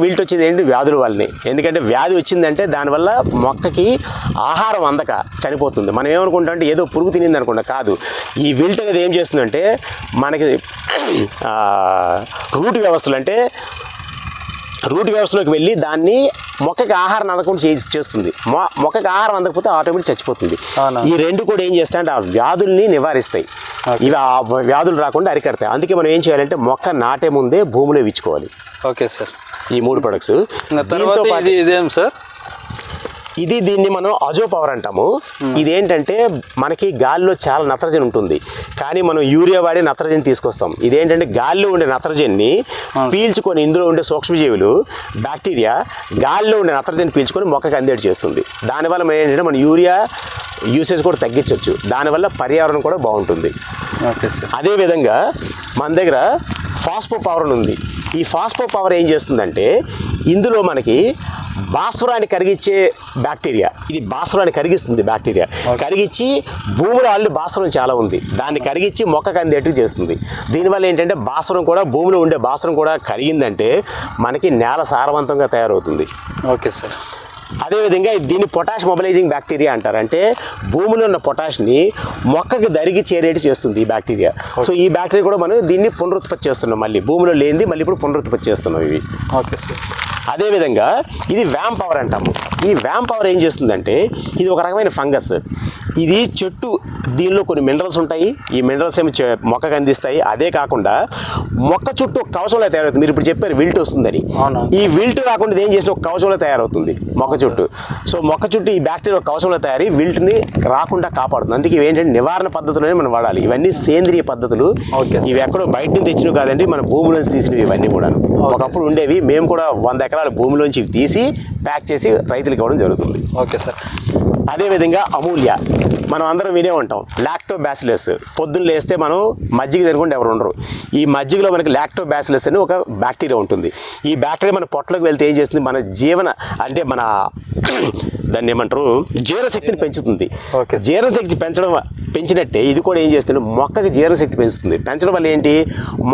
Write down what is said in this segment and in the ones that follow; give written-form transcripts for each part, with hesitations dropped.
Wilt వచ్చేది ఏంటి వ్యాధుల వల్లనే. ఎందుకంటే వ్యాధి వచ్చిందంటే దానివల్ల మొక్కకి ఆహారం అందక చనిపోతుంది. మనం ఏమనుకుంటాం అంటే ఏదో పురుగు తినింది అనుకుంటా, కాదు. ఈ విల్ట్ అనేది ఏం చేస్తుందంటే మనకి రూట్ వ్యవస్థలోకి వెళ్ళి దాన్ని మొక్కకి ఆహారం అందకుండా చేస్తుంది. మొక్కకి ఆహారం అందకపోతే ఆటోమేటిక్ చచ్చిపోతుంది. ఈ రెండు కూడా ఏం చేస్తాయంటే ఆ వ్యాధుల్ని నివారిస్తాయి. ఇవి ఆ వ్యాధులు రాకుండా అరికడతాయి. అందుకే మనం ఏం చేయాలంటే మొక్క నాటే ముందే భూమిలో ఇచ్చుకోవాలి. Okay sir. ఈ 3 ప్రొడక్ట్స్. ఇదేం సార్? దీన్ని మనం అజో పవర్ అంటాము. ఇదేంటంటే మనకి గాలిలో చాలా నత్రజని ఉంటుంది, కానీ మనం యూరియా వాడి నత్రజని తీసుకొస్తాం. ఇదేంటంటే గాలిలో ఉండే నత్రజనిని పీల్చుకొని ఇందులో ఉండే సూక్ష్మజీవులు బ్యాక్టీరియా గాలిలో ఉండే నత్రజని పీల్చుకొని మొక్కకి అందేటి చేస్తుంది. దానివల్ల మనం ఏంటంటే మన యూరియా యూసేజ్ కూడా తగ్గించవచ్చు. దానివల్ల పర్యావరణం కూడా బాగుంటుంది. అదేవిధంగా మన దగ్గర ఫాస్ఫో పవర్ ఉంది. ఈ ఫాస్ఫో పవర్ ఏం చేస్తుందంటే ఇందులో మనకి భాస్వరాన్ని కరిగించే బ్యాక్టీరియా, ఇది భాస్వరాన్ని కరిగిస్తుంది. బ్యాక్టీరియా కరిగించి భూమిలో ఆల్రెడీ భాస్వరం చాలా ఉంది, దాన్ని కరిగించి మొక్కకు అందేట్టు చేస్తుంది. దీనివల్ల ఏంటంటే భాస్వరం కూడా భూమిలో ఉండే భాస్వరం కూడా కరిగిందంటే మనకి నేల సారవంతంగా తయారవుతుంది. Okay sir. అదేవిధంగా దీన్ని పొటాష్ మొబిలైజింగ్ బ్యాక్టీరియా అంటారు. అంటే భూమిలో ఉన్న పొటాష్ని మొక్కకి దరిగి చేరేటి చేస్తుంది ఈ బ్యాక్టీరియా. సో ఈ బ్యాక్టీరియా కూడా మనం దీన్ని పునరుత్పత్తి చేస్తున్నాం. మళ్ళీ భూమిలో లేనిది మళ్ళీ ఇప్పుడు పునరుత్పత్తి చేస్తున్నాం ఇవి. Okay sir. అదేవిధంగా ఇది వ్యామ్ పవర్ అంటాము. ఈ వ్యామ్ పవర్ ఏం చేస్తుందంటే ఇది ఒక రకమైన ఫంగస్. ఇది చెట్టు, దీనిలో కొన్ని మినరల్స్ ఉంటాయి. ఈ మినరల్స్ ఏమి మొక్కకు అందిస్తాయి. అదే కాకుండా మొక్క చుట్టూ ఒక కవచంలో తయారవుతుంది. మీరు ఇప్పుడు చెప్పారు విల్ట్ వస్తుందని. ఈ విల్ట్ రాకుండా ఏం చేసిన ఒక కవచంలో తయారవుతుంది మొక్క చుట్టూ. సో మొక్క చుట్టూ ఈ బ్యాక్టీరియా ఒక కవచంలో తయారీ విల్ట్ని రాకుండా కాపాడుతుంది. అందుకే ఇవేంటంటే నివారణ పద్ధతులనే మనం వాడాలి. ఇవన్నీ సేంద్రియ పద్ధతులు. ఇవి ఎక్కడో బయట నుంచి తెచ్చినవి కాదండి, మన భూమిలోంచి తీసినవి ఇవన్నీ కూడా. ఒకప్పుడు ఉండేవి. మేము కూడా 100 ఎకరాల భూమిలోంచి తీసి ప్యాక్ చేసి రైతులకు ఇవ్వడం జరుగుతుంది. Okay sir. అదేవిధంగా అమూల్య మనం అందరం వినే ఉంటాం. లాక్టోబాసిలస్. పొద్దున్న లేస్తే మనం మజ్జిగ తినకుండా ఎవరు ఉండరు. ఈ మజ్జిగలో మనకి లాక్టోబాసిలస్ అని ఒక బ్యాక్టీరియా ఉంటుంది. ఈ బ్యాక్టీరియా మన పొట్టలోకి వెళ్తే ఏం చేస్తుంది, మన అంటే మన దాన్ని ఏమంటారు జీర్ణశక్తిని పెంచుతుంది. జీర్ణశక్తి పెంచినట్టే ఇది కూడా ఏం చేస్తుంది, మొక్కకి జీర్ణశక్తి పెంచుతుంది. పెంచడం వల్ల ఏంటి,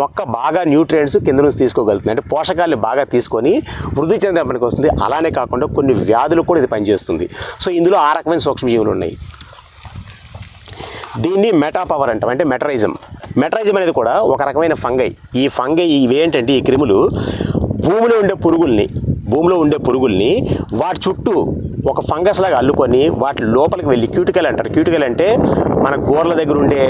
మొక్క బాగా న్యూట్రియంట్స్ కింద నుంచి తీసుకోగలుగుతుంది. అంటే పోషకాలను బాగా తీసుకొని వృద్ధి చెందడానికి వస్తుంది. అలానే కాకుండా కొన్ని వ్యాధులు కూడా ఇది పనిచేస్తుంది. సో ఇందులో ఆ రకమైన సూక్ష్మజీవులు ఉన్నాయి. దీన్ని మెటా పవర్ అంటాం. అంటే మెటరైజం అనేది కూడా ఒక రకమైన ఫంగై. ఈ ఫంగై ఇవేంటంటే ఈ క్రిములు భూమిలో ఉండే పురుగుల్ని వాటి చుట్టూ ఒక ఫంగస్ లాగా అల్లుకొని వాటి లోపలికి వెళ్ళి క్యూటికల్ అంటారు. క్యూటికల్ అంటే మన గోర్ల దగ్గర ఉండే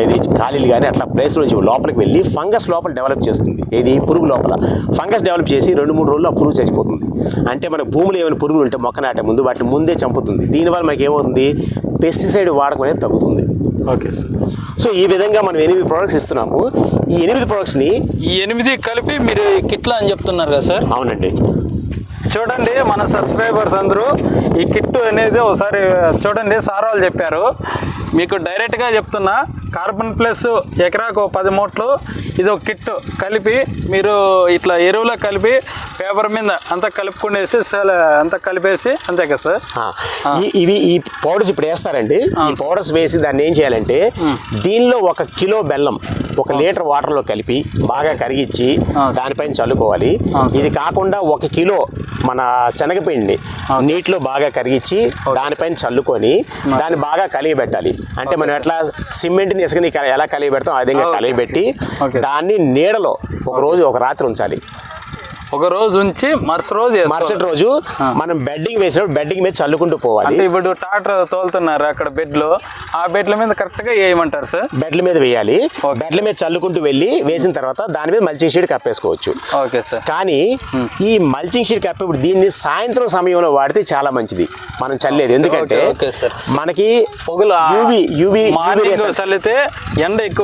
ఇది ఖాళీలు కానీ అట్లా ప్లేస్ నుంచి లోపలికి వెళ్ళి ఫంగస్ లోపల డెవలప్ చేస్తుంది. ఇది పురుగు లోపల ఫంగస్ డెవలప్ చేసి 2-3 రోజుల్లో ఆ పురుగు చచ్చిపోతుంది. అంటే మన భూమిలో ఏమైనా పురుగులు ఉంటే మొక్క నాటే ముందు వాటిని ముందే చంపుతుంది. దీనివల్ల మనకి ఏమవుతుంది, పెస్టిసైడ్ వాడకం అనేది తగ్గుతుంది. Okay sir. సో ఈ విధంగా మనం 8 ప్రోడక్ట్స్ ఇస్తున్నాము. ఈ 8 ప్రోడక్ట్స్ని 8 కలిపి మీరు కిట్లా అని చెప్తున్నారు కదా సార్? అవునండి. చూడండి మన సబ్స్క్రైబర్స్ అందరూ ఈ కిట్ అనేది ఒకసారి చూడండి. సార్ వాళ్ళు చెప్పారు, మీకు డైరెక్ట్గా చెప్తున్నా. కార్బన్ ప్లస్ ఎకరాకు 10 మూటలు ఇది ఒక కిట్ కలిపి మీరు ఇట్లా ఎరువులో కలిపి పేపర్ మీద అంతా కలుపుకునేసి అంతా కలిపేసి అంతే కదా సార్? ఈ పౌడర్స్ ఇప్పుడు వేస్తారండి. ఈ పౌడర్స్ వేసి దాన్ని ఏం చేయాలంటే దీనిలో 1 కిలో బెల్లం 1 లీటర్ వాటర్లో కలిపి బాగా కరిగించి దానిపైన చల్లుకోవాలి. ఇది కాకుండా 1 కిలో మన శనగపిండిని నీటిలో బాగా కరిగించి దానిపైన చల్లుకొని దాన్ని బాగా కలియబెట్టాలి. అంటే మనం ఎట్లా సిమెంట్ని ఇసుకని ఎలా కలియబెడతాం ఆ విధంగా కలియబెట్టి దాన్ని నీడలో ఒక రాత్రి ఉంచాలి. ఒక రోజు ఉంచి మరుసటి రోజు మనం బెడ్డింగ్ వేసినప్పుడు బెడ్డింగ్ మీద చల్లుకుంటూ పోవాలి. అంటే ఇప్పుడు ట్రాక్టర్ తోలుతున్నారు అక్కడ బెడ్లో, ఆ బెడ్ల మీద కరెక్ట్గా వేయమంటారు సార్? బెడ్ల మీద వేయాలి. బెడ్ల మీద చల్లుకుంటూ వెళ్ళి వేసిన తర్వాత దాని మీద మల్చింగ్ షీట్ కప్పేసుకోవచ్చు. Okay sir. కానీ ఈ మల్చింగ్ షీట్ కప్పేప్పుడు దీన్ని సాయంత్రం సమయంలో వాడితే చాలా మంచిది మనం చల్లేది. ఎందుకంటే మనకి పొగలు యూవీ చల్లితే ఎండ ఎక్కువ